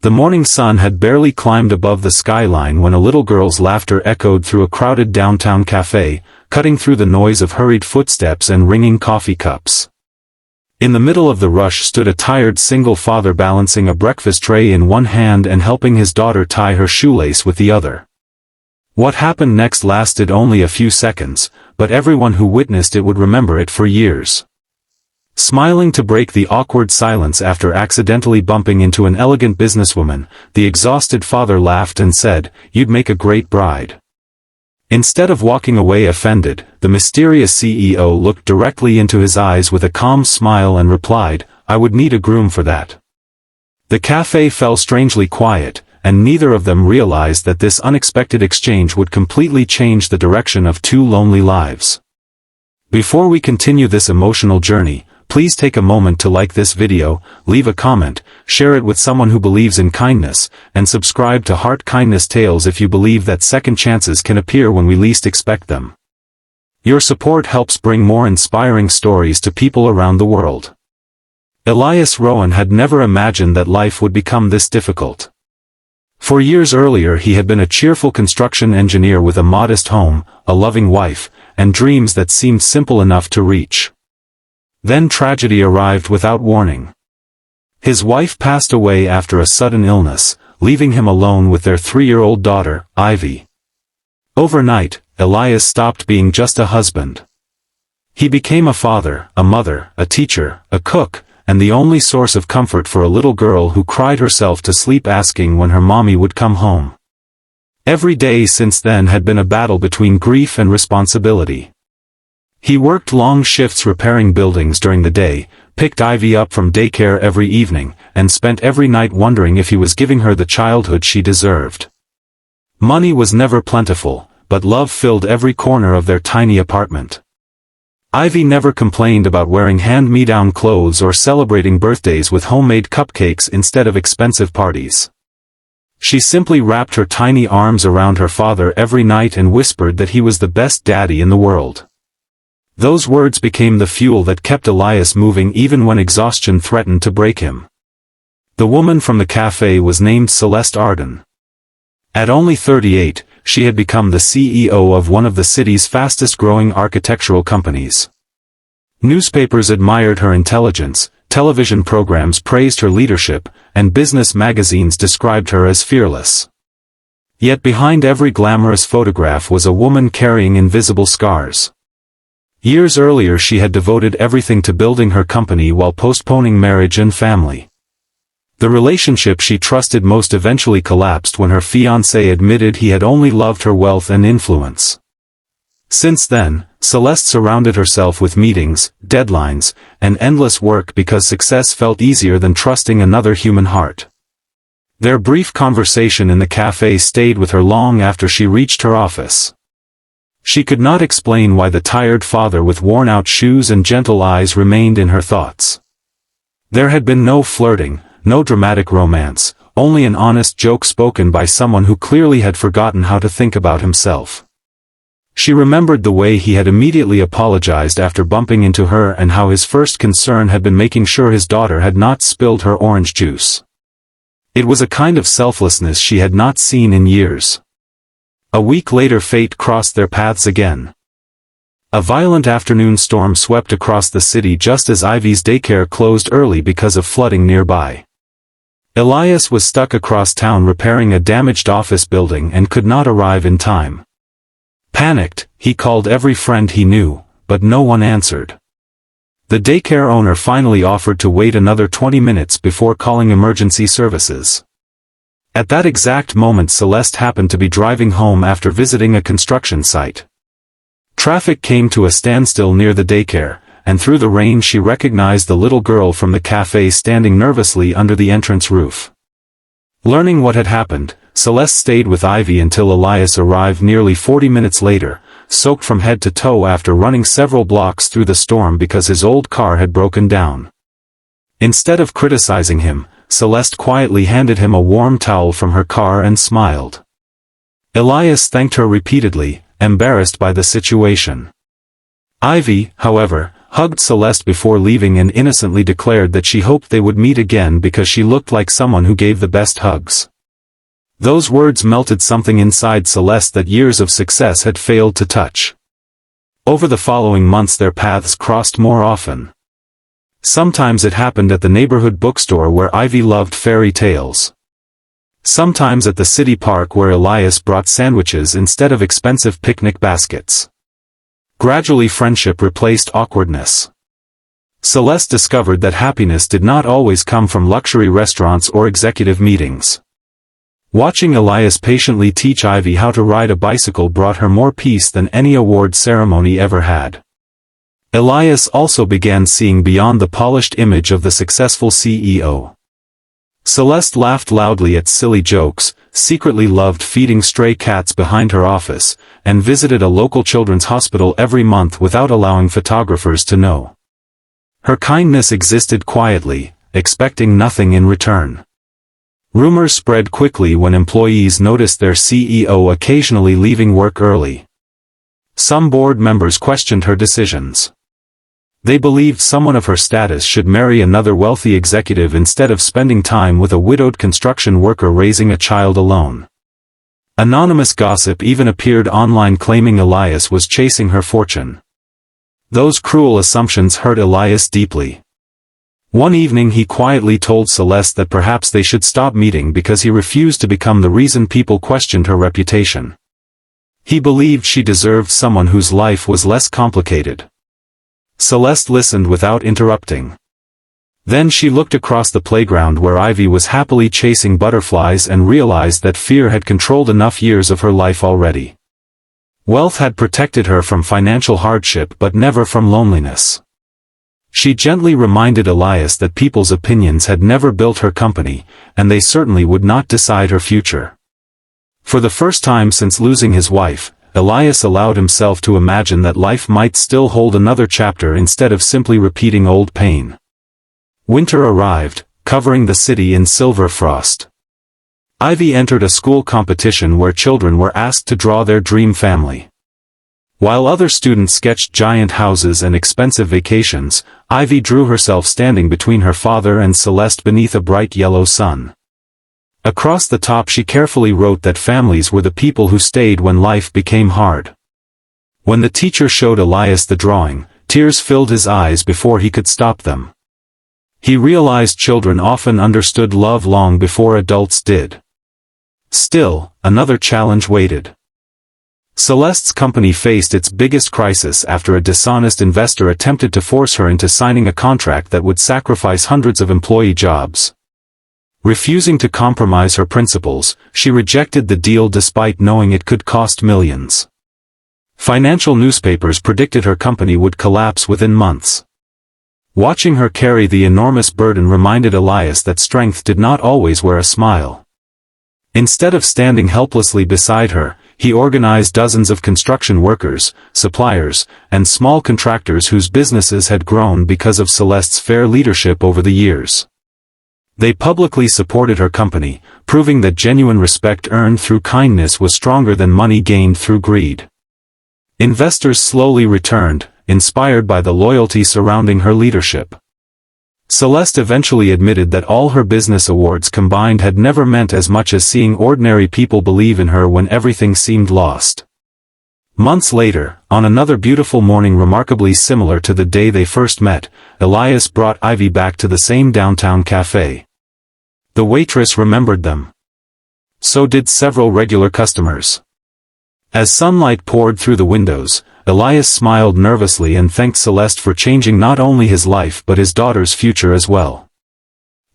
The morning sun had barely climbed above the skyline when a little girl's laughter echoed through a crowded downtown cafe, cutting through the noise of hurried footsteps and ringing coffee cups. In the middle of the rush stood a tired single father balancing a breakfast tray in one hand and helping his daughter tie her shoelace with the other. What happened next lasted only a few seconds, but everyone who witnessed it would remember it for years. Smiling to break the awkward silence after accidentally bumping into an elegant businesswoman, the exhausted father laughed and said, "You'd make a great bride." Instead of walking away offended, the mysterious CEO looked directly into his eyes with a calm smile and replied, "I would need a groom for that." The cafe fell strangely quiet, and neither of them realized that this unexpected exchange would completely change the direction of two lonely lives. Before we continue this emotional journey, please take a moment to like this video, leave a comment, share it with someone who believes in kindness, and subscribe to Heart Kindness Tales if you believe that second chances can appear when we least expect them. Your support helps bring more inspiring stories to people around the world. Elias Rowan had never imagined that life would become this difficult. For years earlier he had been a cheerful construction engineer with a modest home, a loving wife, and dreams that seemed simple enough to reach. Then tragedy arrived without warning. His wife passed away after a sudden illness, leaving him alone with their 3-year-old daughter, Ivy. Overnight, Elias stopped being just a husband. He became a father, a mother, a teacher, a cook, and the only source of comfort for a little girl who cried herself to sleep asking when her mommy would come home. Every day since then had been a battle between grief and responsibility. He worked long shifts repairing buildings during the day, picked Ivy up from daycare every evening, and spent every night wondering if he was giving her the childhood she deserved. Money was never plentiful, but love filled every corner of their tiny apartment. Ivy never complained about wearing hand-me-down clothes or celebrating birthdays with homemade cupcakes instead of expensive parties. She simply wrapped her tiny arms around her father every night and whispered that he was the best daddy in the world. Those words became the fuel that kept Elias moving even when exhaustion threatened to break him. The woman from the cafe was named Celeste Arden. At only 38, she had become the CEO of one of the city's fastest-growing architectural companies. Newspapers admired her intelligence, television programs praised her leadership, and business magazines described her as fearless. Yet behind every glamorous photograph was a woman carrying invisible scars. Years earlier she had devoted everything to building her company while postponing marriage and family. The relationship she trusted most eventually collapsed when her fiancé admitted he had only loved her wealth and influence. Since then, Celeste surrounded herself with meetings, deadlines, and endless work because success felt easier than trusting another human heart. Their brief conversation in the cafe stayed with her long after she reached her office. She could not explain why the tired father with worn-out shoes and gentle eyes remained in her thoughts. There had been no flirting, no dramatic romance, only an honest joke spoken by someone who clearly had forgotten how to think about himself. She remembered the way he had immediately apologized after bumping into her and how his first concern had been making sure his daughter had not spilled her orange juice. It was a kind of selflessness she had not seen in years. A week later fate crossed their paths again. A violent afternoon storm swept across the city just as Ivy's daycare closed early because of flooding nearby. Elias was stuck across town repairing a damaged office building and could not arrive in time. Panicked, he called every friend he knew, but no one answered. The daycare owner finally offered to wait another 20 minutes before calling emergency services. At that exact moment Celeste happened to be driving home after visiting a construction site. Traffic came to a standstill near the daycare, and through the rain she recognized the little girl from the cafe standing nervously under the entrance roof. Learning what had happened, Celeste stayed with Ivy until Elias arrived nearly 40 minutes later, soaked from head to toe after running several blocks through the storm because his old car had broken down. Instead of criticizing him, Celeste quietly handed him a warm towel from her car and smiled. Elias thanked her repeatedly, embarrassed by the situation. Ivy, however, hugged Celeste before leaving and innocently declared that she hoped they would meet again because she looked like someone who gave the best hugs. Those words melted something inside Celeste that years of success had failed to touch. Over the following months their paths crossed more often. Sometimes it happened at the neighborhood bookstore where Ivy loved fairy tales. Sometimes at the city park where Elias brought sandwiches instead of expensive picnic baskets. Gradually friendship replaced awkwardness. Celeste discovered that happiness did not always come from luxury restaurants or executive meetings. Watching Elias patiently teach Ivy how to ride a bicycle brought her more peace than any award ceremony ever had. Elias also began seeing beyond the polished image of the successful CEO. Celeste laughed loudly at silly jokes, secretly loved feeding stray cats behind her office, and visited a local children's hospital every month without allowing photographers to know. Her kindness existed quietly, expecting nothing in return. Rumors spread quickly when employees noticed their CEO occasionally leaving work early. Some board members questioned her decisions. They believed someone of her status should marry another wealthy executive instead of spending time with a widowed construction worker raising a child alone. Anonymous gossip even appeared online claiming Elias was chasing her fortune. Those cruel assumptions hurt Elias deeply. One evening he quietly told Celeste that perhaps they should stop meeting because he refused to become the reason people questioned her reputation. He believed she deserved someone whose life was less complicated. Celeste listened without interrupting. Then she looked across the playground where Ivy was happily chasing butterflies and realized that fear had controlled enough years of her life already. Wealth had protected her from financial hardship but never from loneliness. She gently reminded Elias that people's opinions had never built her company, and they certainly would not decide her future. For the first time since losing his wife, Elias allowed himself to imagine that life might still hold another chapter instead of simply repeating old pain. Winter arrived, covering the city in silver frost. Ivy entered a school competition where children were asked to draw their dream family. While other students sketched giant houses and expensive vacations, Ivy drew herself standing between her father and Celeste beneath a bright yellow sun. Across the top she carefully wrote that families were the people who stayed when life became hard. When the teacher showed Elias the drawing, tears filled his eyes before he could stop them. He realized children often understood love long before adults did. Still, another challenge waited. Celeste's company faced its biggest crisis after a dishonest investor attempted to force her into signing a contract that would sacrifice hundreds of employee jobs. Refusing to compromise her principles, she rejected the deal despite knowing it could cost millions. Financial newspapers predicted her company would collapse within months. Watching her carry the enormous burden reminded Elias that strength did not always wear a smile. Instead of standing helplessly beside her, he organized dozens of construction workers, suppliers, and small contractors whose businesses had grown because of Celeste's fair leadership over the years. They publicly supported her company, proving that genuine respect earned through kindness was stronger than money gained through greed. Investors slowly returned, inspired by the loyalty surrounding her leadership. Celeste eventually admitted that all her business awards combined had never meant as much as seeing ordinary people believe in her when everything seemed lost. Months later, on another beautiful morning remarkably similar to the day they first met, Elias brought Ivy back to the same downtown cafe. The waitress remembered them. So did several regular customers. As sunlight poured through the windows, Elias smiled nervously and thanked Celeste for changing not only his life but his daughter's future as well.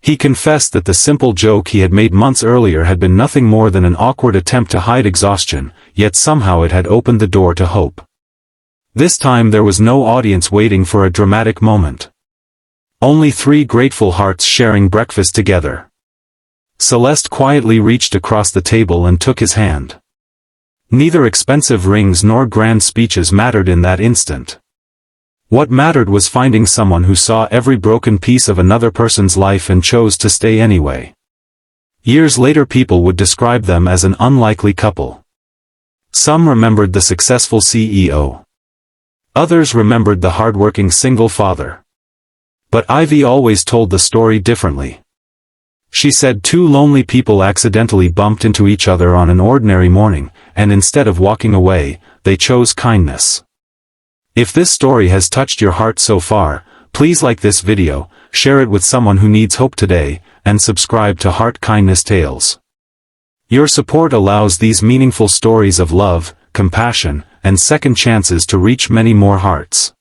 He confessed that the simple joke he had made months earlier had been nothing more than an awkward attempt to hide exhaustion, yet somehow it had opened the door to hope. This time there was no audience waiting for a dramatic moment. Only three grateful hearts sharing breakfast together. Celeste quietly reached across the table and took his hand. Neither expensive rings nor grand speeches mattered in that instant. What mattered was finding someone who saw every broken piece of another person's life and chose to stay anyway. Years later people would describe them as an unlikely couple. Some remembered the successful CEO. Others remembered the hardworking single father. But Ivy always told the story differently. She said two lonely people accidentally bumped into each other on an ordinary morning, and instead of walking away, they chose kindness. If this story has touched your heart so far, please like this video, share it with someone who needs hope today, and subscribe to Heart Kindness Tales. Your support allows these meaningful stories of love, compassion, and second chances to reach many more hearts.